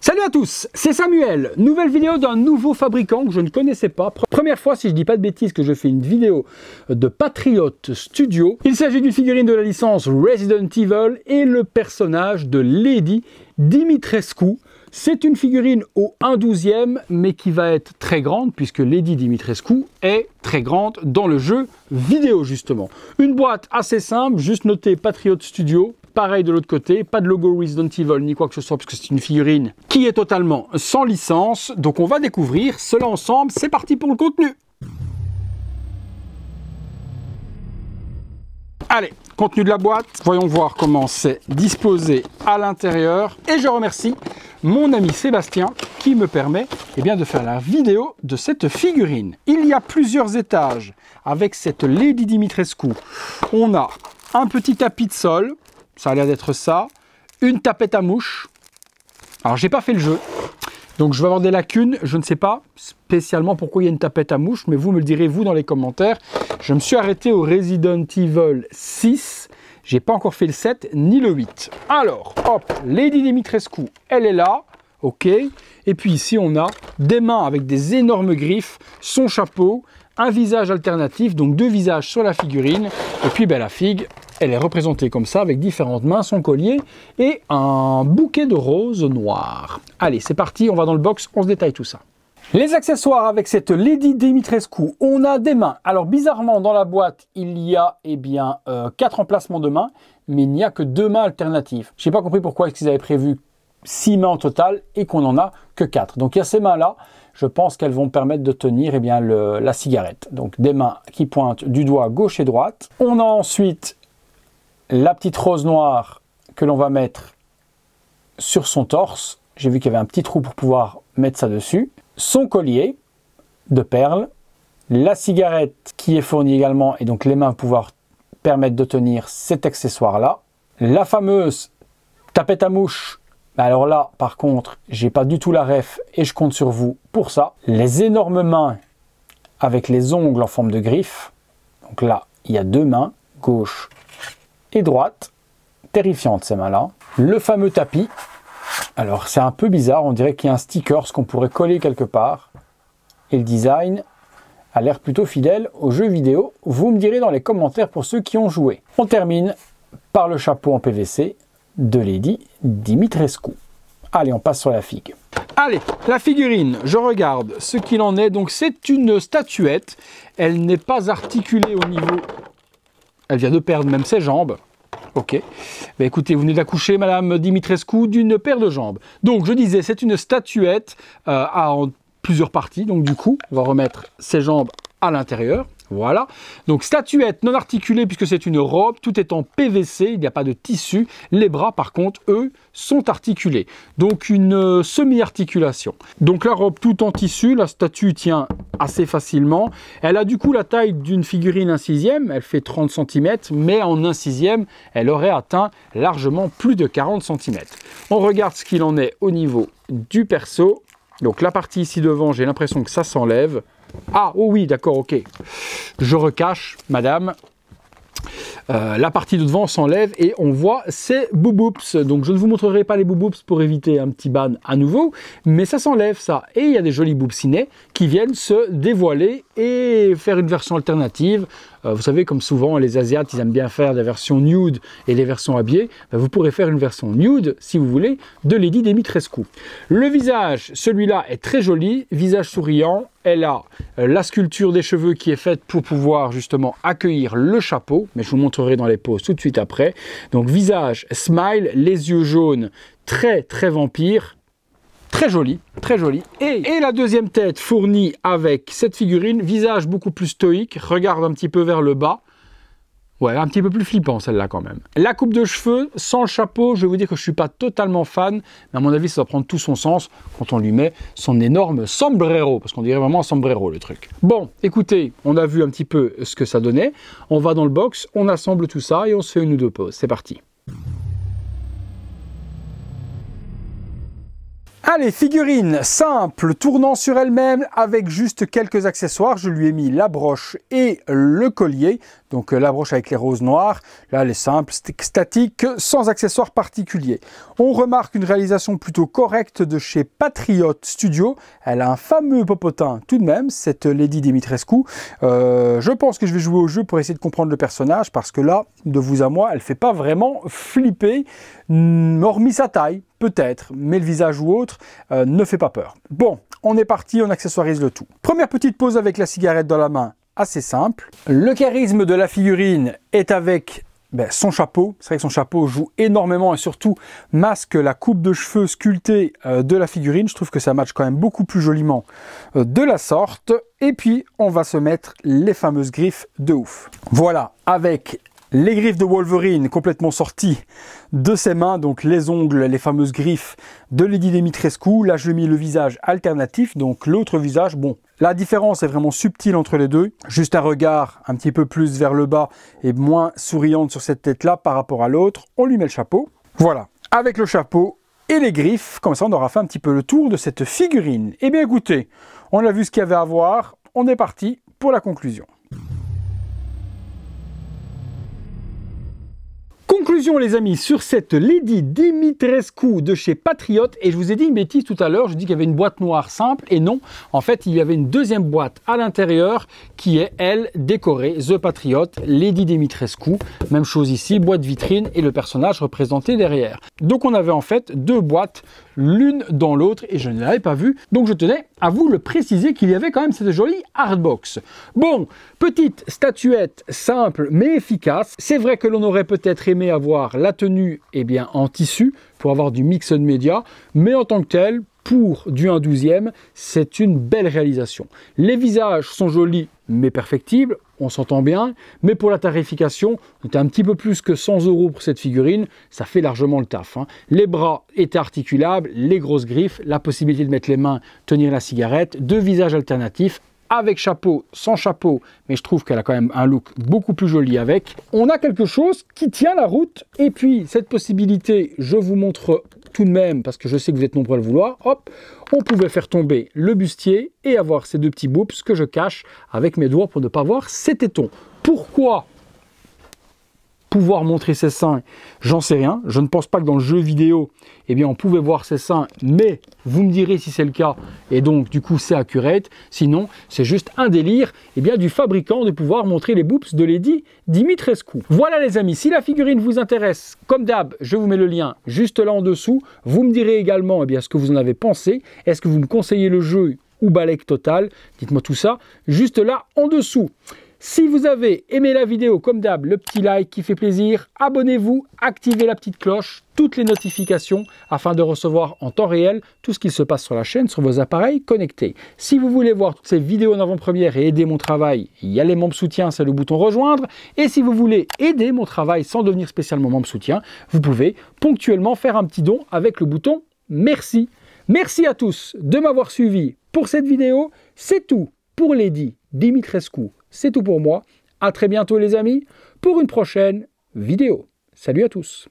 Salut à tous, c'est Samuel. Nouvelle vidéo d'un nouveau fabricant que je ne connaissais pas. Première fois, si je dis pas de bêtises, que je fais une vidéo de Patriot Studio. Il s'agit d'une figurine de la licence Resident Evil et le personnage de Lady Dimitrescu. C'est une figurine au 1/12e, mais qui va être très grande, puisque Lady Dimitrescu est très grande dans le jeu vidéo, justement. Une boîte assez simple, juste notée Patriot Studio. Pareil de l'autre côté, pas de logo Resident Evil ni quoi que ce soit, parce que c'est une figurine qui est totalement sans licence. Donc on va découvrir cela ensemble. C'est parti pour le contenu. Allez, contenu de la boîte. Voyons voir comment c'est disposé à l'intérieur. Et je remercie mon ami Sébastien qui me permet de faire la vidéo de cette figurine. Il y a plusieurs étages avec cette Lady Dimitrescu. On a un petit tapis de sol. Ça a l'air d'être ça. Une tapette à mouches. Alors, j'ai pas fait le jeu. Donc, je vais avoir des lacunes. Je ne sais pas spécialement pourquoi il y a une tapette à mouches, mais vous me le direz, vous, dans les commentaires. Je me suis arrêté au Resident Evil 6. J'ai pas encore fait le 7 ni le 8. Alors, hop, Lady Dimitrescu, elle est là. OK. Et puis ici, on a des mains avec des énormes griffes, son chapeau, un visage alternatif, donc deux visages sur la figurine. Et puis, la figue, elle est représentée comme ça, avec différentes mains, son collier et un bouquet de roses noires. Allez, c'est parti, on va dans le box, on se détaille tout ça. Les accessoires avec cette Lady Dimitrescu, on a des mains. Alors bizarrement, dans la boîte, il y a 4 emplacements de mains, mais il n'y a que 2 mains alternatives. Je n'ai pas compris pourquoi est-ce qu'ils avaient prévu 6 mains au total et qu'on n'en a que 4. Donc il y a ces mains-là, je pense qu'elles vont permettre de tenir la cigarette. Donc des mains qui pointent du doigt gauche et droite. On a ensuite la petite rose noire que l'on va mettre sur son torse. J'ai vu qu'il y avait un petit trou pour pouvoir mettre ça dessus. Son collier de perles. La cigarette qui est fournie également et donc les mains pouvoir permettre de tenir cet accessoire-là. La fameuse tapette à mouches. Alors là, par contre, j'ai pas du tout la ref et je compte sur vous pour ça. Les énormes mains avec les ongles en forme de griffes. Donc là, il y a 2 mains, gauche et droite, terrifiante ces mains-là. Le fameux tapis, alors c'est un peu bizarre, on dirait qu'il y a un sticker, ce qu'on pourrait coller quelque part. Et le design a l'air plutôt fidèle au jeu vidéo. Vous me direz dans les commentaires pour ceux qui ont joué. On termine par le chapeau en PVC de Lady Dimitrescu. Allez, on passe sur la figue. Allez, la figurine, je regarde ce qu'il en est. Donc c'est une statuette, elle n'est pas articulée au niveau... Elle vient de perdre même ses jambes. Ok. Écoutez, vous venez d'accoucher, Madame Dimitrescu, d'une paire de jambes. Donc, je disais, c'est une statuette en plusieurs parties. Donc, du coup, on va remettre ses jambes à l'intérieur. Voilà. Donc, statuette non articulée puisque c'est une robe. Tout est en PVC. Il n'y a pas de tissu. Les bras, par contre, eux, sont articulés. Donc, une semi-articulation. Donc, la robe tout en tissu. La statue tient assez facilement. Elle a du coup la taille d'une figurine 1/6. Elle fait 30 cm. Mais en 1/6, elle aurait atteint largement plus de 40 cm. On regarde ce qu'il en est au niveau du perso. Donc, la partie ici devant, j'ai l'impression que ça s'enlève. Ah, oh oui, d'accord, ok. Je recache, madame. La partie de devant s'enlève et on voit ces bouboups. Donc je ne vous montrerai pas les bouboups pour éviter un petit ban à nouveau, mais ça s'enlève ça. Et il y a des jolis boubcinets qui viennent se dévoiler et faire une version alternative. Vous savez, comme souvent les Asiates, ils aiment bien faire des versions nude et des versions habillées. Vous pourrez faire une version nude, si vous voulez, de Lady Dimitrescu. Le visage, celui-là est très joli, visage souriant. Elle a la sculpture des cheveux qui est faite pour pouvoir justement accueillir le chapeau, mais je vous montrerai dans les poses tout de suite après. Donc visage, smile, les yeux jaunes, très très vampire. Très joli, très joli. Et la deuxième tête fournie avec cette figurine, visage beaucoup plus stoïque, regarde un petit peu vers le bas. Ouais, un petit peu plus flippant celle-là quand même. La coupe de cheveux, sans le chapeau, je vais vous dire que je ne suis pas totalement fan, mais à mon avis ça va prendre tout son sens quand on lui met son énorme sombrero, parce qu'on dirait vraiment un sombrero le truc. Bon, écoutez, on a vu un petit peu ce que ça donnait. On va dans le box, on assemble tout ça et on se fait une ou deux pauses. C'est parti. Allez, figurine simple, tournant sur elle-même avec juste quelques accessoires. Je lui ai mis la broche et le collier. Donc la broche avec les roses noires. Là, elle est simple, statique, sans accessoires particuliers. On remarque une réalisation plutôt correcte de chez Patriot Studio. Elle a un fameux popotin tout de même, cette Lady Dimitrescu. Je pense que je vais jouer au jeu pour essayer de comprendre le personnage parce que là, de vous à moi, elle ne fait pas vraiment flipper, hormis sa taille. Peut-être, mais le visage ou autre ne fait pas peur. Bon, on est parti, on accessoirise le tout. Première petite pause avec la cigarette dans la main, assez simple. Le charisme de la figurine est avec son chapeau. C'est vrai que son chapeau joue énormément et surtout masque la coupe de cheveux sculptée de la figurine. Je trouve que ça matche quand même beaucoup plus joliment de la sorte. Et puis, on va se mettre les fameuses griffes de ouf. Voilà, avec les griffes de Wolverine complètement sorties de ses mains, donc les ongles, les fameuses griffes de Lady Dimitrescu. Là, je mets le visage alternatif, donc l'autre visage. Bon, la différence est vraiment subtile entre les deux. Juste un regard un petit peu plus vers le bas et moins souriante sur cette tête-là par rapport à l'autre. On lui met le chapeau. Voilà, avec le chapeau et les griffes, comme ça on aura fait un petit peu le tour de cette figurine. Eh bien écoutez, on a vu ce qu'il y avait à voir. On est parti pour la conclusion. Conclusion les amis sur cette Lady Dimitrescu de chez Patriot, et je vous ai dit une bêtise tout à l'heure, je dis qu'il y avait une boîte noire simple et non, en fait il y avait une deuxième boîte à l'intérieur qui est elle décorée The Patriot Lady Dimitrescu, même chose ici, boîte vitrine et le personnage représenté derrière. Donc on avait en fait deux boîtes l'une dans l'autre et je ne l'avais pas vu, donc je tenais à vous le préciser qu'il y avait quand même cette jolie hardbox. Bon, petite statuette simple mais efficace. C'est vrai que l'on aurait peut-être aimé avoir la tenue en tissu pour avoir du mix and media, mais en tant que tel, pour du 1/12e, c'est une belle réalisation. Les visages sont jolis mais perfectibles, on s'entend bien, mais pour la tarification, on était un petit peu plus que 100 € pour cette figurine, ça fait largement le taf. Les bras étaient articulables, les grosses griffes, la possibilité de mettre les mains, tenir la cigarette, deux visages alternatifs, avec chapeau, sans chapeau, mais je trouve qu'elle a quand même un look beaucoup plus joli avec. On a quelque chose qui tient la route, et puis cette possibilité, je vous montre tout de même, parce que je sais que vous êtes nombreux à le vouloir, hop, on pouvait faire tomber le bustier et avoir ces deux petits boobs que je cache avec mes doigts pour ne pas voir ces tétons. Pourquoi pouvoir montrer ses seins? J'en sais rien. Je ne pense pas que dans le jeu vidéo, on pouvait voir ses seins, mais vous me direz si c'est le cas, et donc du coup c'est accurate. Sinon, c'est juste un délire du fabricant de pouvoir montrer les boobs de Lady Dimitrescu. Voilà les amis, si la figurine vous intéresse, comme d'hab, je vous mets le lien juste là en dessous. Vous me direz également ce que vous en avez pensé. Est-ce que vous me conseillez le jeu ou Balek Total? Dites-moi tout ça juste là en dessous. Si vous avez aimé la vidéo, comme d'hab, le petit like qui fait plaisir, abonnez-vous, activez la petite cloche, toutes les notifications afin de recevoir en temps réel tout ce qui se passe sur la chaîne, sur vos appareils connectés. Si vous voulez voir toutes ces vidéos en avant-première et aider mon travail, il y a les membres soutien, c'est le bouton rejoindre. Et si vous voulez aider mon travail sans devenir spécialement membre soutien, vous pouvez ponctuellement faire un petit don avec le bouton merci. Merci à tous de m'avoir suivi pour cette vidéo. C'est tout pour Lady Dimitrescu. C'est tout pour moi. À très bientôt les amis pour une prochaine vidéo. Salut à tous.